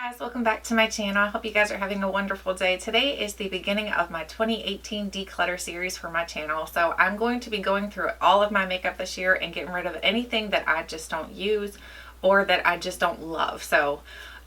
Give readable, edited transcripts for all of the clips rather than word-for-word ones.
Guys, welcome back to my channel. I hope you guys are having a wonderful day. Today is the beginning of my 2018 declutter series for my channel. So I'm going to be going through all of my makeup this year and getting rid of anything that I just don't use or that I just don't love. So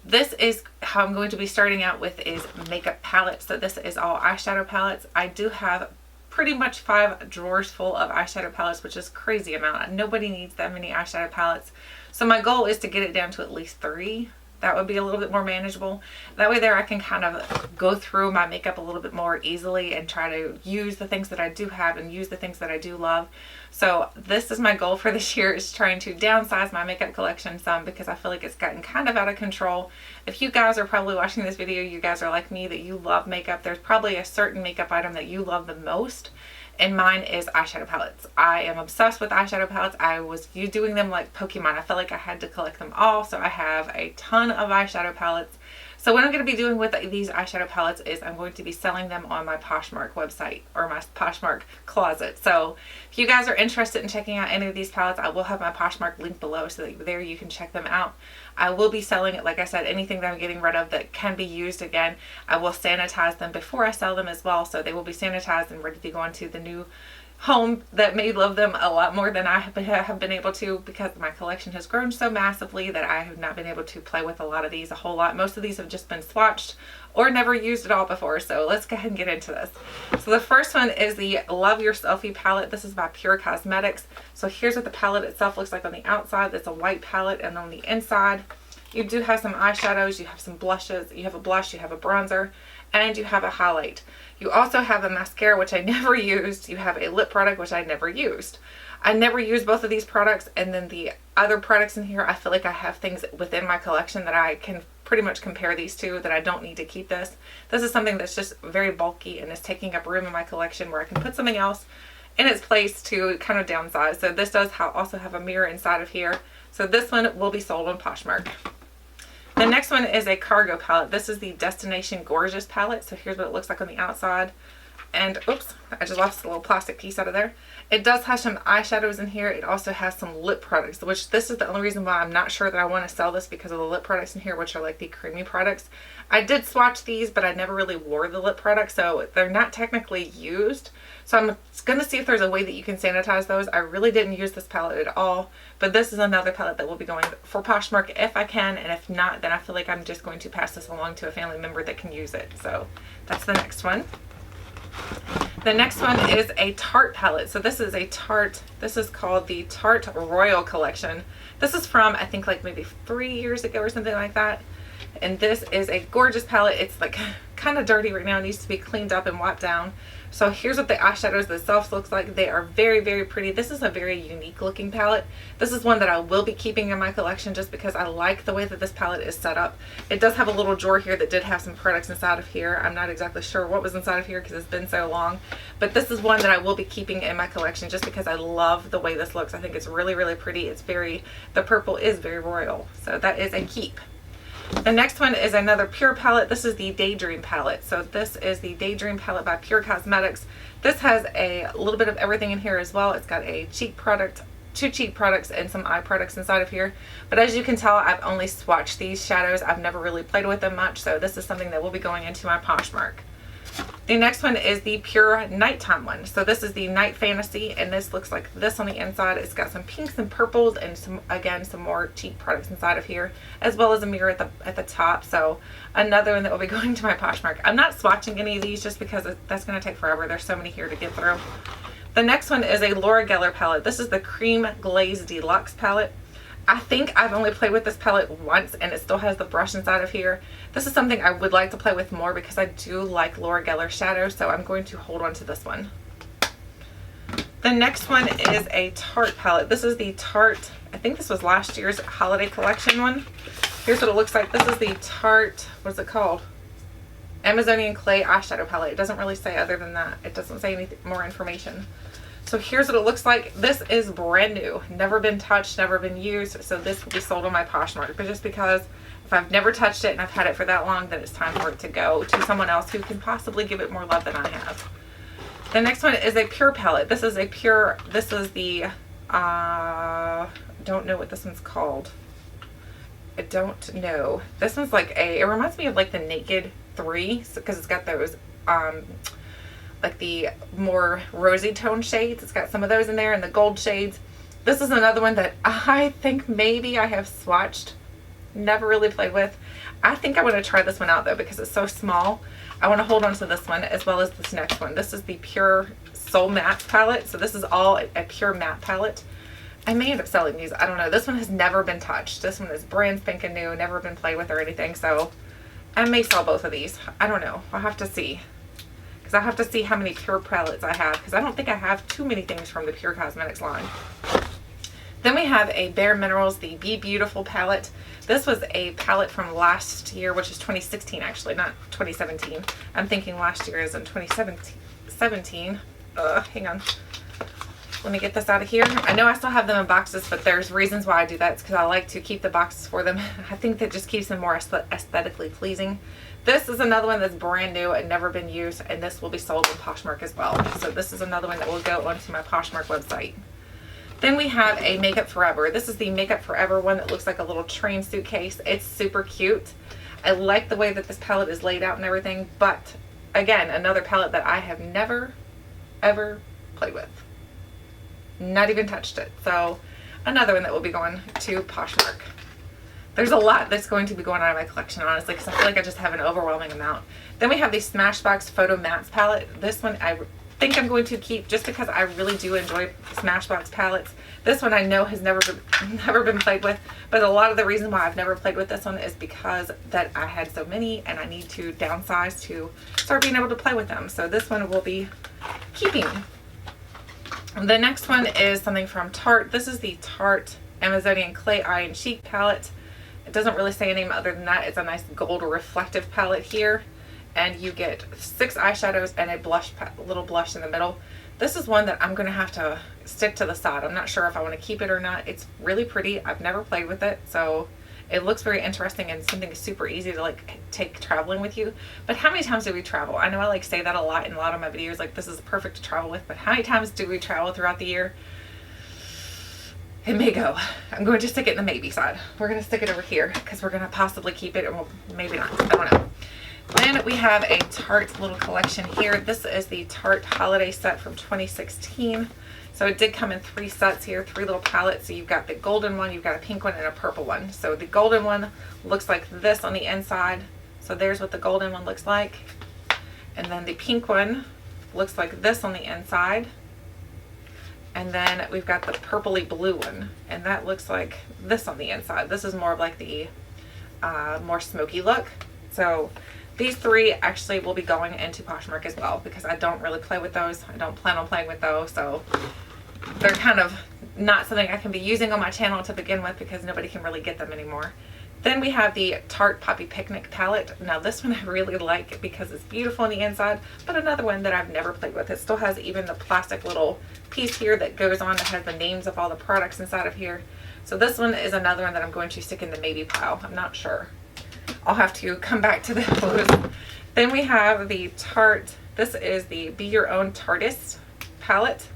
this is how I'm going to be starting out with is makeup palettes. So this is all eyeshadow palettes. I do have pretty much 5 drawers full of eyeshadow palettes, which is a crazy amount. Nobody needs that many eyeshadow palettes. So my goal is to get it down to at least 3. That would be a little bit more manageable. That way there I can kind of go through my makeup a little bit more easily and try to use the things that I do have and use the things that I do love. So this is my goal for this year, is trying to downsize my makeup collection some, because I feel like it's gotten kind of out of control. If you guys are probably watching this video, you guys are like me, that you love makeup. There's probably a certain makeup item that you love the most. And mine is eyeshadow palettes. I am obsessed with eyeshadow palettes. I was doing them like Pokemon. I felt like I had to collect them all. So I have a ton of eyeshadow palettes. So what I'm going to be doing with these eyeshadow palettes is I'm going to be selling them on my Poshmark website, or my Poshmark closet. So if you guys are interested in checking out any of these palettes, I will have my Poshmark link below, so that there you can check them out. I will be selling it, like I said, anything that I'm getting rid of that can be used again. I will sanitize them before I sell them as well, so they will be sanitized and ready to go into the new home that may love them a lot more than I have been able to, because my collection has grown so massively that I have not been able to play with a lot of these a whole lot. Most of these have just been swatched or never used at all before. So let's go ahead and get into this. So the first one is the Love Your Selfie palette. This is by Pure Cosmetics. So here's what the palette itself looks like on the outside. It's a white palette, and on the inside you do have some eyeshadows, you have some blushes, you have a blush, you have a bronzer, and you have a highlight. You also have a mascara, which I never used. You have a lip product, which I never used. I never used both of these products, and then the other products in here, I feel like I have things within my collection that I can pretty much compare these to, that I don't need to keep this. This is something that's just very bulky and is taking up room in my collection, where I can put something else in its place to kind of downsize. So this does also have a mirror inside of here. So this one will be sold on Poshmark. The next one is a cargo palette. This is the Destination Gorgeous palette. So here's what it looks like on the outside. And oops, I just lost a little plastic piece out of there. It does have some eyeshadows in here. It also has some lip products, which this is the only reason why I'm not sure that I want to sell this, because of the lip products in here, which are like the creamy products. I did swatch these, but I never really wore the lip products, so they're not technically used. So I'm going to see if there's a way that you can sanitize those. I really didn't use this palette at all, but this is another palette that will be going for Poshmark if I can, and if not, then I feel like I'm just going to pass this along to a family member that can use it. So that's the next one. The next one is a Tarte palette. So this is a Tarte, this is called the Tarte Royal Collection. This is from, I think, like maybe 3 years ago or something like that. And this is a gorgeous palette. It's like kind of dirty right now. It needs to be cleaned up and wiped down. So here's what the eyeshadows themselves looks like. They are very, very pretty. This is a very unique looking palette. This is one that I will be keeping in my collection, just because I like the way that this palette is set up. It does have a little drawer here that did have some products inside of here. I'm not exactly sure what was inside of here because it's been so long. But this is one that I will be keeping in my collection, just because I love the way this looks. I think it's really, really pretty. It's very, the purple is very royal. So that is a keep. The next one is another Pure palette. This is the Daydream palette. So this is the Daydream palette by Pure Cosmetics. This has a little bit of everything in here as well. It's got a cheek product, 2 cheek products, and some eye products inside of here. But as you can tell, I've only swatched these shadows. I've never really played with them much. So this is something that will be going into my Poshmark. The next one is the Pure Nighttime one. So this is the Night Fantasy, and this looks like this on the inside. It's got some pinks and purples, and some more cheap products inside of here, as well as a mirror at the top. So another one that will be going to my Poshmark. I'm not swatching any of these just because that's going to take forever. There's so many here to get through. The next one is a Laura Geller palette. This is the Cream Glaze Deluxe palette. I think I've only played with this palette once, and it still has the brush inside of here. This is something I would like to play with more, because I do like Laura Geller shadows, so I'm going to hold on to this one. The next one is a Tarte palette. This is the Tarte, I think this was last year's holiday collection one. Here's what it looks like. This is the Tarte, what's it called? Amazonian Clay eyeshadow palette. It doesn't really say other than that. It doesn't say any more information. So here's what it looks like. This is brand new, never been touched, never been used. So this will be sold on my Poshmark. But just because if I've never touched it and I've had it for that long, then it's time for it to go to someone else who can possibly give it more love than I have. The next one is a Pure palette. This is a Pure, this is the, don't know what this one's called. I don't know. This one's like it reminds me of like the Naked 3 because it's got those like the more rosy tone shades. It's got some of those in there and the gold shades. This is another one that I think maybe I have swatched, never really played with. I think I want to try this one out though because it's so small. I want to hold on to this one as well as this next one. This is the Pure Soul Matte palette. So this is all a pure matte palette. I may end up selling these. I don't know. This one has never been touched. This one is brand spanking new, never been played with or anything. So I may sell both of these. I don't know. I'll have to see. Because I have to see how many Pure palettes I have. Because I don't think I have too many things from the Pure Cosmetics line. Then we have a Bare Minerals, the Be Beautiful palette. This was a palette from last year, which is 2016 actually, not 2017. I'm thinking last year is in 2017. Hang on. Let me get this out of here. I know I still have them in boxes, but there's reasons why I do that. It's because I like to keep the boxes for them. I think that just keeps them more aesthetically pleasing. This is another one that's brand new and never been used, and this will be sold on Poshmark as well. So this is another one that will go onto my Poshmark website. Then we have a Makeup Forever. This is the Makeup Forever one that looks like a little train suitcase. It's super cute. I like the way that this palette is laid out and everything, but again, another palette that I have never, ever played with. Not even touched it. So another one that will be going to Poshmark. There's a lot that's going to be going on in my collection, honestly, because I feel like I just have an overwhelming amount. Then we have the Smashbox Photo Mattes palette. This one I think I'm going to keep just because I really do enjoy Smashbox palettes. This one I know has never been played with, but a lot of the reason why I've never played with this one is because that I had so many and I need to downsize to start being able to play with them. So this one will be keeping. The next one is something from Tarte. This is the Tarte Amazonian Clay Eye and Cheek palette. It doesn't really say a name other than that. It's a nice gold reflective palette here. And you get 6 eyeshadows and a blush, little blush in the middle. This is one that I'm going to have to stick to the side. I'm not sure if I want to keep it or not. It's really pretty. I've never played with it, so it looks very interesting and something super easy to like take traveling with you. But how many times do we travel? I know I like say that a lot in a lot of my videos, like this is perfect to travel with, but how many times do we travel throughout the year? It may go. I'm going to stick it in the maybe side. We're going to stick it over here because we're going to possibly keep it, and we'll maybe not. I don't know. Then we have a Tarte little collection here. This is the Tarte holiday set from 2016. So it did come in 3 sets here, 3 little palettes. So you've got the golden one, you've got a pink one, and a purple one. So the golden one looks like this on the inside. So there's what the golden one looks like. And then the pink one looks like this on the inside. And then we've got the purpley blue one, and that looks like this on the inside. This is more of like the more smoky look. So these 3 actually will be going into Poshmark as well because I don't really play with those. I don't plan on playing with those, so they're kind of not something I can be using on my channel to begin with because nobody can really get them anymore. Then we have the Tarte Poppy Picnic palette. Now this one I really like because it's beautiful on the inside, but another one that I've never played with. It still has even the plastic little piece here that goes on that has the names of all the products inside of here. So this one is another one that I'm going to stick in the maybe pile. I'm not sure. I'll have to come back to those. Then we have the Tarte. This is the Be Your Own Tartist palette.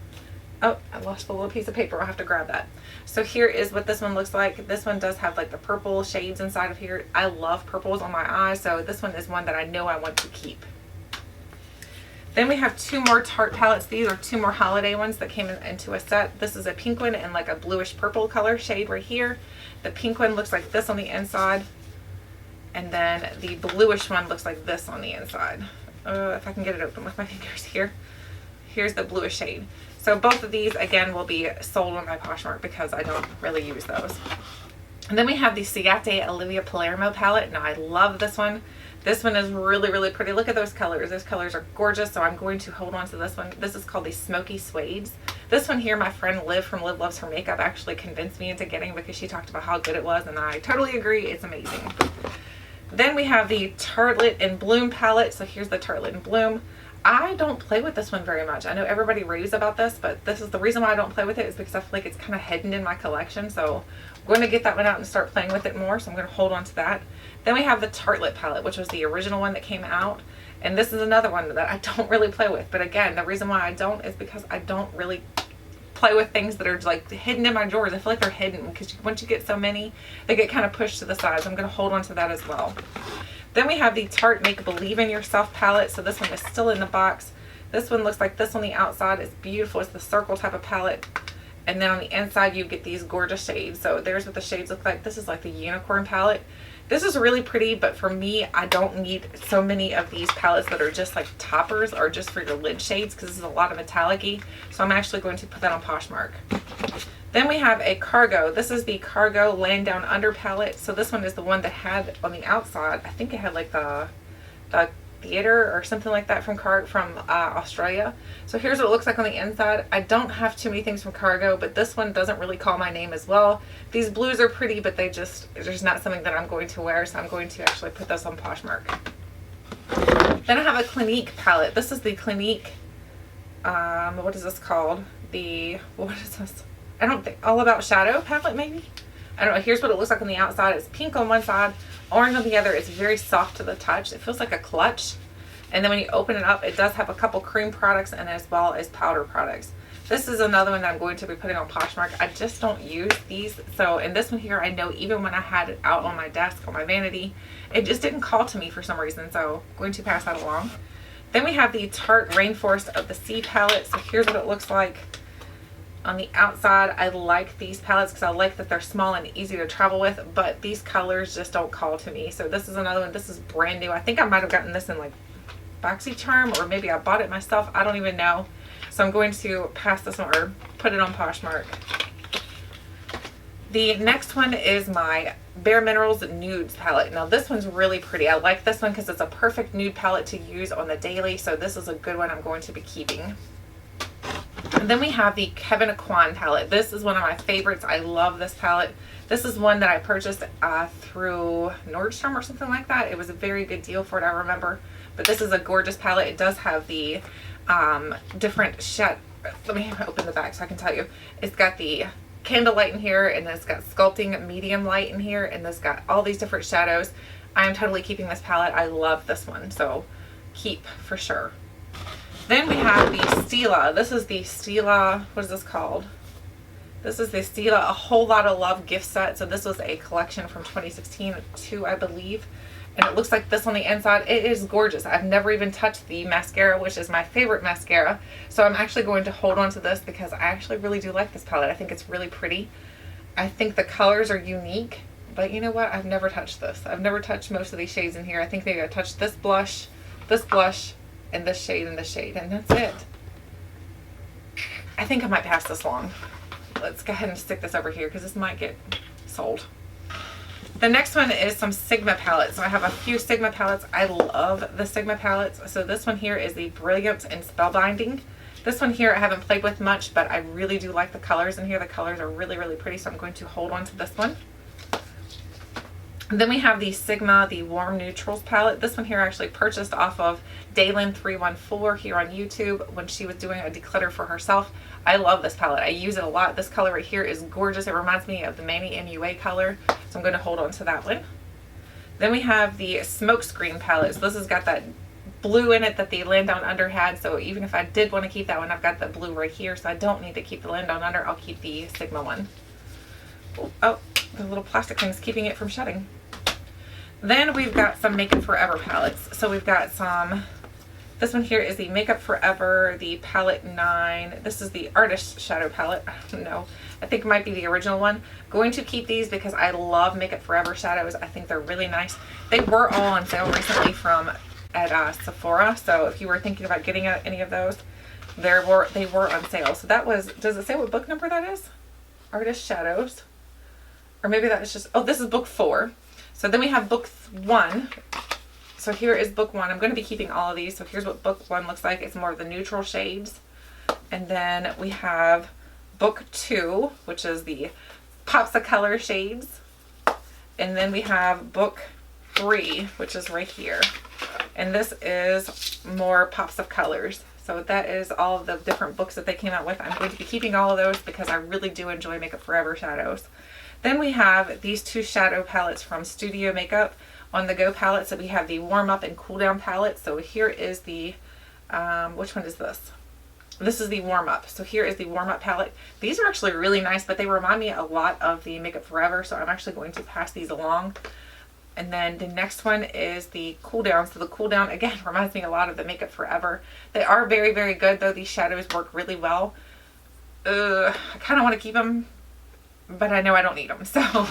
Oh, I lost the little piece of paper. I'll have to grab that. So here is what this one looks like. This one does have like the purple shades inside of here. I love purples on my eyes, so this one is one that I know I want to keep. Then we have 2 more Tarte palettes. These are 2 more holiday ones that came into a set. This is a pink one and like a bluish purple color shade right here. The pink one looks like this on the inside. And then the bluish one looks like this on the inside. If I can get it open with my fingers here. Here's the bluish shade. So both of these, again, will be sold on my Poshmark because I don't really use those. And then we have the Ciate Olivia Palermo palette. Now I love this one. This one is really, really pretty. Look at those colors. Those colors are gorgeous, so I'm going to hold on to this one. This is called the Smoky Suedes. This one here, my friend Liv from Liv Loves Her Makeup actually convinced me into getting because she talked about how good it was, and I totally agree. It's amazing. Then we have the Tartelette in Bloom palette. So here's the Tartelette in Bloom. I don't play with this one very much. I know everybody raves about this, but this is the reason why I don't play with it is because I feel like it's kind of hidden in my collection. So I'm going to get that one out and start playing with it more. So I'm going to hold on to that. Then we have the Tartelette palette, which was the original one that came out. And this is another one that I don't really play with. But again, the reason why I don't is because I don't really play with things that are like hidden in my drawers. I feel like they're hidden because once you get so many, they get kind of pushed to the sides. I'm going to hold on to that as well. Then we have the Tarte Make Believe in Yourself palette. So this one is still in the box. This one looks like this on the outside. It's beautiful. It's the circle type of palette. And then on the inside, you get these gorgeous shades. So there's what the shades look like. This is like the unicorn palette. This is really pretty, but for me, I don't need so many of these palettes that are just like toppers or just for your lid shades, because this is a lot of metallic-y. So I'm actually going to put that on Poshmark. Then we have a Cargo. This is the Cargo Laying Down Under palette. So this one is the one that had on the outside, I think it had like the theater or something like that from Australia. So here's what it looks like on the inside. I don't have too many things from Cargo, but this one doesn't really call my name as well. These blues are pretty, but there's not something that I'm going to wear, so I'm going to actually put this on Poshmark. Then I have a Clinique palette. This is the Clinique, what is this called? What is this? I don't think, All About Shadow palette maybe? I don't know. Here's what it looks like on the outside. It's pink on one side, orange on the other. It's very soft to the touch. It feels like a clutch. And then when you open it up, it does have a couple cream products and as well as powder products. This is another one that I'm going to be putting on Poshmark. I just don't use these. So in this one here, I know even when I had it out on my desk, on my vanity, it just didn't call to me for some reason. So I'm going to pass that along. Then we have the Tarte Rainforest of the Sea palette. So here's what it looks like. On the outside, I like these palettes because I like that they're small and easy to travel with, but these colors just don't call to me. So this is another one. This is brand new. I think I might have gotten this in like BoxyCharm, or maybe I bought it myself. I don't even know. So I'm going to pass this one or put it on Poshmark. The next one is my Bare Minerals Nudes palette. Now this one's really pretty. I like this one because it's a perfect nude palette to use on the daily. So this is a good one I'm going to be keeping. And then we have the Kevyn Aucoin palette. This is one of my favorites. I love this palette. This is one that I purchased through Nordstrom or something like that. It was a very good deal for it, I remember. But this is a gorgeous palette. It does have the different shade. Let me open the back so I can tell you. It's got the candlelight in here, and then it's got sculpting medium light in here, and it's got all these different shadows. I am totally keeping this palette. I love this one, so keep for sure. Then we have the Stila. This is the Stila, what is this called? This is the Stila A Whole Lot of Love gift set. So this was a collection from 2016 too, I believe. And it looks like this on the inside. It is gorgeous. I've never even touched the mascara, which is my favorite mascara. So I'm actually going to hold on to this because I actually really do like this palette. I think it's really pretty. I think the colors are unique. But you know what? I've never touched this. I've never touched most of these shades in here. I think maybe I touched this blush, and this shade, and that's it. I think I might pass this along. Let's go ahead and stick this over here because this might get sold. The next one is some Sigma palettes. So I have a few Sigma palettes. I love the Sigma palettes. So this one here is the Brilliance and Spellbinding. This one here I haven't played with much, but I really do like the colors in here. The colors are really, really pretty, so I'm going to hold on to this one. And then we have the Sigma, the Warm Neutrals palette. This one here I actually purchased off of Daylin314 here on YouTube when she was doing a declutter for herself. I love this palette. I use it a lot. This color right here is gorgeous. It reminds me of the Manny MUA color, so I'm going to hold on to that one. Then we have the Smokescreen palette. So this has got that blue in it that the Land Down Under had, so even if I did want to keep that one, I've got the blue right here, so I don't need to keep the Land Down Under. I'll keep the Sigma one. Oh, the little plastic thing's keeping it from shutting. Then we've got some Makeup Forever palettes. So we've got some, this one here is the Makeup Forever, the palette 9. This is the Artist Shadow palette. I don't know. I think it might be the original one. Going to keep these because I love Makeup Forever shadows. I think they're really nice. They were all on sale recently at Sephora. So if you were thinking about getting any of those, they were on sale. So that was, does it say what book number that is? Artist Shadows. Or maybe that is just, oh, this is book 4. So then we have book 1. So here is book 1. I'm going to be keeping all of these. So here's what book 1 looks like. It's more of the neutral shades. And then we have book 2, which is the pops of color shades. And then we have book 3, which is right here. And this is more pops of colors. So that is all of the different books that they came out with. I'm going to be keeping all of those because I really do enjoy Makeup Forever shadows. Then we have these 2 shadow palettes from Studio Makeup On The Go palettes. So we have the Warm Up and Cool Down palette. So here is the, which one is this? This is the warm up. So here is the warm up palette. These are actually really nice, but they remind me a lot of the Makeup Forever. So I'm actually going to pass these along. And then the next one is the cool down. So the cool down again reminds me a lot of the Makeup Forever. They are very, very good though. These shadows work really well. I kind of want to keep them, but I know I don't need them. So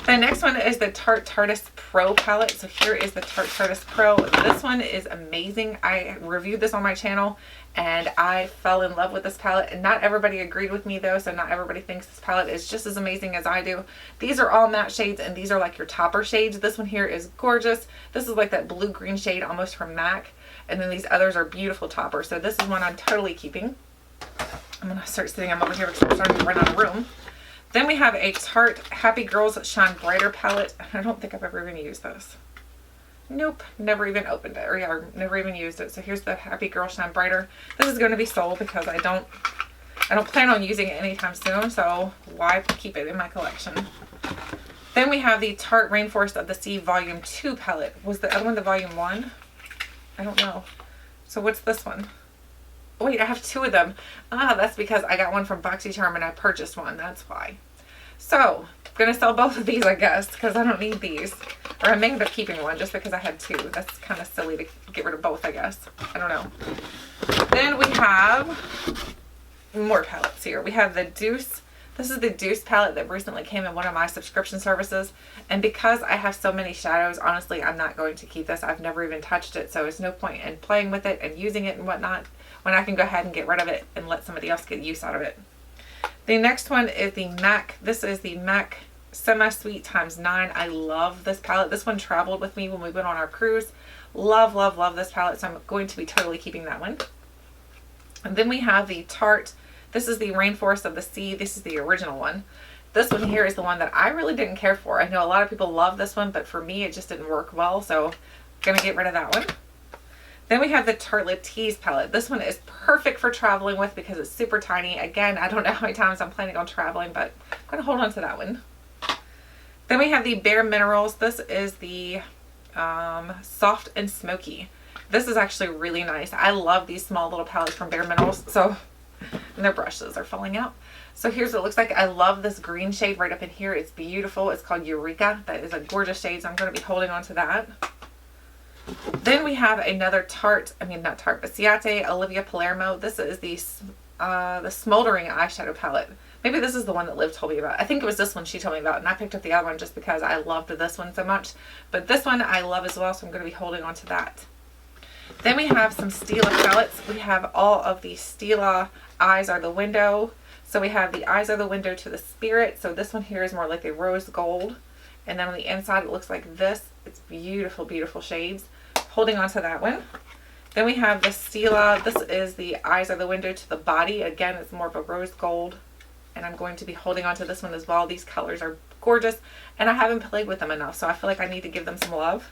the next one is the Tarte Tarteist Pro palette. So here is the Tarte Tarteist Pro. This one is amazing. I reviewed this on my channel and I fell in love with this palette, and not everybody agreed with me though, so not everybody thinks this palette is just as amazing as I do. These are all matte shades, and these are like your topper shades. This one here is gorgeous. This is like that blue-green shade almost from MAC, and then these others are beautiful toppers. So this is one I'm totally keeping. I'm gonna start sitting them over here because I'm starting to run out of room. Then we have a Tarte Happy Girls Shine Brighter palette. I don't think I've ever even used this. Nope, never even opened it, or never even used it. So here's the Happy Girl Shine Brighter. This is going to be sold because I don't plan on using it anytime soon, so why keep it in my collection? Then we have the Tarte Rainforest of the Sea Volume 2 palette. Was the other one the Volume 1? I don't know. So what's this one? Wait, I have two of them. Ah, that's because I got one from BoxyCharm and I purchased one. That's why. So, I'm going to sell both of these, I guess, because I don't need these. Or I may end up keeping one just because I had two. That's kind of silly to get rid of both, I guess. I don't know. Then we have more palettes here. We have the Deuce. This is the Deuce palette that recently came in one of my subscription services. And because I have so many shadows, honestly, I'm not going to keep this. I've never even touched it, so there's no point in playing with it and using it and whatnot when I can go ahead and get rid of it and let somebody else get use out of it. The next one is the MAC. This is the MAC Semi-Sweet ×9. I love this palette. This one traveled with me when we went on our cruise. Love, love, love this palette, so I'm going to be totally keeping that one. And then we have the Tarte. This is the Rainforest of the Sea. This is the original one. This one here is the one that I really didn't care for. I know a lot of people love this one, but for me it just didn't work well, so I'm going to get rid of that one. Then we have the Tartelette Tease palette. This one is perfect for traveling with because it's super tiny. Again, I don't know how many times I'm planning on traveling, but I'm going to hold on to that one. Then we have the Bare Minerals. This is the Soft and Smoky. This is actually really nice. I love these small little palettes from Bare Minerals. So, and their brushes are falling out. So here's what it looks like. I love this green shade right up in here. It's beautiful. It's called Eureka. That is a gorgeous shade, so I'm going to be holding on to that. Then we have another Tarte, not Tarte, but Ciate Olivia Palermo. This is the Smoldering eyeshadow palette. Maybe this is the one that Liv told me about. I think it was this one she told me about, and I picked up the other one just because I loved this one so much. But this one I love as well, so I'm going to be holding on to that. Then we have some Stila palettes. We have all of the Stila Eyes Are the Window. So we have the Eyes Are the Window to the Spirit. So this one here is more like a rose gold. And then on the inside it looks like this. It's beautiful, beautiful shades. Holding on to that one. Then we have the Stila. This is the Eyes Are the Window to the Body. Again, it's more of a rose gold. And I'm going to be holding on to this one as well. These colors are gorgeous. And I haven't played with them enough, so I feel like I need to give them some love.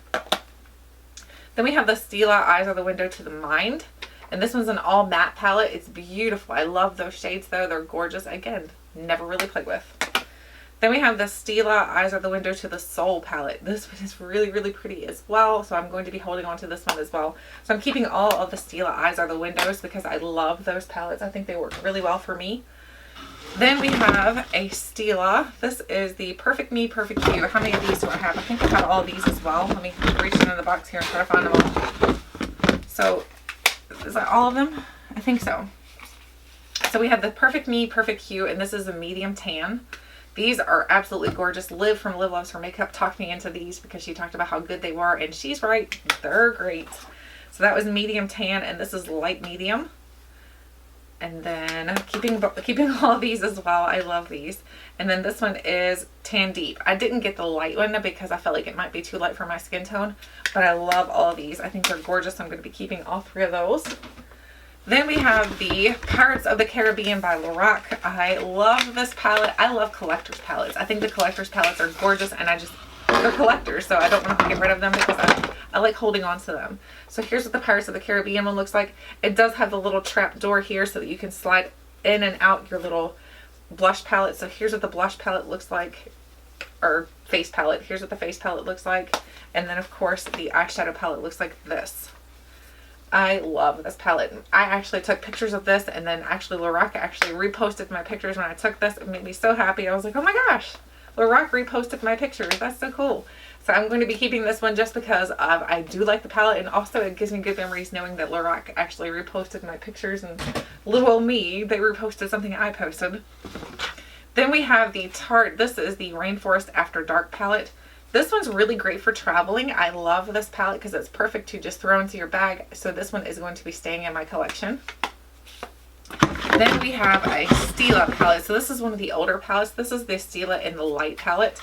Then we have the Stila Eyes Are the Window to the Mind. And this one's an all matte palette. It's beautiful. I love those shades though. They're gorgeous. Again, never really played with. Then we have the Stila Eyes Are the Window to the Soul palette. This one is really, really pretty as well. So I'm going to be holding on to this one as well. So I'm keeping all of the Stila Eyes Are the Windows because I love those palettes. I think they work really well for me. Then we have a Stila. This is the Perfect Me, Perfect You. How many of these do I have? I think I have all these as well. Let me reach into the box here and try to find them all. So, is that all of them? I think so. So we have the Perfect Me, Perfect You, and this is a medium tan. These are absolutely gorgeous. Liv from Liv Loves Her Makeup talked me into these because she talked about how good they were, and she's right. They're great. So that was medium tan, and this is light medium. And then keeping all of these as well. I love these. And then this one is Tan Deep. I didn't get the light one because I felt like it might be too light for my skin tone. But I love all of these. I think they're gorgeous. I'm going to be keeping all three of those. Then we have the Pirates of the Caribbean by Lorac. I love this palette. I love collector's palettes. I think the collector's palettes are gorgeous, and they're collectors, so I don't want to get rid of them because I like holding on to them. So here's what the Pirates of the Caribbean one looks like. It does have the little trap door here so that you can slide in and out your little blush palette. So here's what the blush palette looks like, or face palette. Here's what the face palette looks like. And then of course the eyeshadow palette looks like this. I love this palette. I actually took pictures of this, and then actually Lorac actually reposted my pictures when I took this. It made me so happy. I was like, oh my gosh, Lorac reposted my pictures. That's so cool. So I'm going to be keeping this one just because I do like the palette, and also it gives me good memories knowing that Lorac actually reposted my pictures, and little old me, they reposted something I posted. Then we have the Tarte. This is the Rainforest After Dark palette. This one's really great for traveling. I love this palette because it's perfect to just throw into your bag. So this one is going to be staying in my collection. Then we have a Stila palette. So this is one of the older palettes. This is the Stila in the light palette.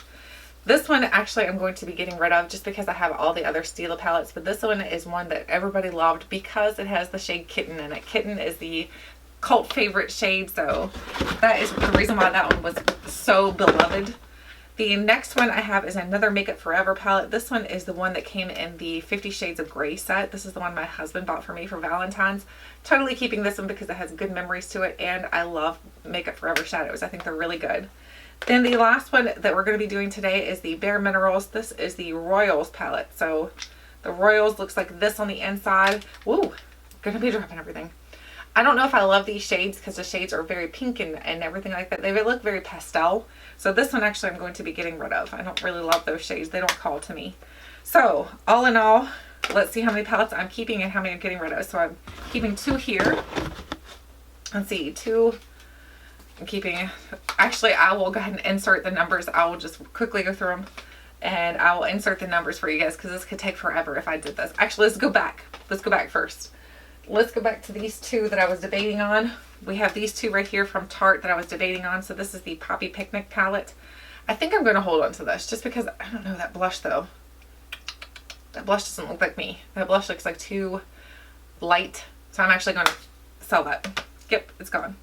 This one actually I'm going to be getting rid of just because I have all the other Stila palettes. But this one is one that everybody loved because it has the shade Kitten in it. Kitten is the cult favorite shade. So that is the reason why that one was so beloved. The next one I have is another Makeup Forever palette. This one is the one that came in the 50 Shades of Grey set. This is the one my husband bought for me for Valentine's. Totally keeping this one because it has good memories to it, and I love Makeup Forever shadows. I think they're really good. Then the last one that we're going to be doing today is the Bare Minerals. This is the Royals palette. So the Royals looks like this on the inside. Woo! Gonna be dropping everything. I don't know if I love these shades because the shades are very pink and everything like that. They look very pastel. So this one actually I'm going to be getting rid of. I don't really love those shades. They don't call to me. So all in all, let's see how many palettes I'm keeping and how many I'm getting rid of. So I'm keeping 2 here. Let's see, 2. I'm keeping, actually I will go ahead and insert the numbers. I will just quickly go through them and I will insert the numbers for you guys because this could take forever if I did this. Actually, let's go back. Let's go back first. Let's go back to these 2 that I was debating on. We have these 2 right here from Tarte that I was debating on. So this is the Poppy Picnic palette. I think I'm going to hold on to this just because, I don't know, that blush though. That blush doesn't look like me. That blush looks like too light. So I'm actually going to sell that. Yep, it's gone.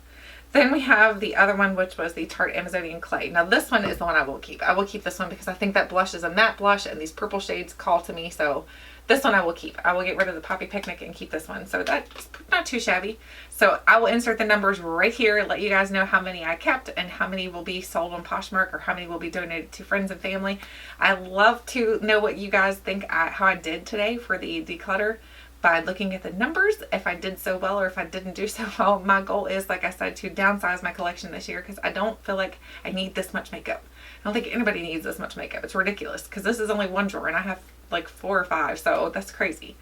Then we have the other one, which was the Tarte Amazonian Clay. Now this one is the one I will keep. I will keep this one because I think that blush is a matte blush and these purple shades call to me. So this one I will keep. I will get rid of the Poppy Picnic and keep this one. So that's not too shabby. So I will insert the numbers right here, let you guys know how many I kept and how many will be sold on Poshmark or how many will be donated to friends and family. I love to know what you guys think how I did today for the declutter by looking at the numbers, if I did so well or if I didn't do so well. My goal is, like I said, to downsize my collection this year because I don't feel like I need this much makeup. I don't think anybody needs this much makeup. It's ridiculous because this is only one drawer and I have like 4 or 5, so that's crazy.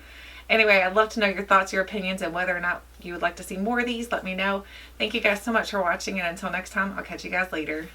Anyway, I'd love to know your thoughts, your opinions, and whether or not you would like to see more of these. Let me know. Thank you guys so much for watching, and until next time, I'll catch you guys later.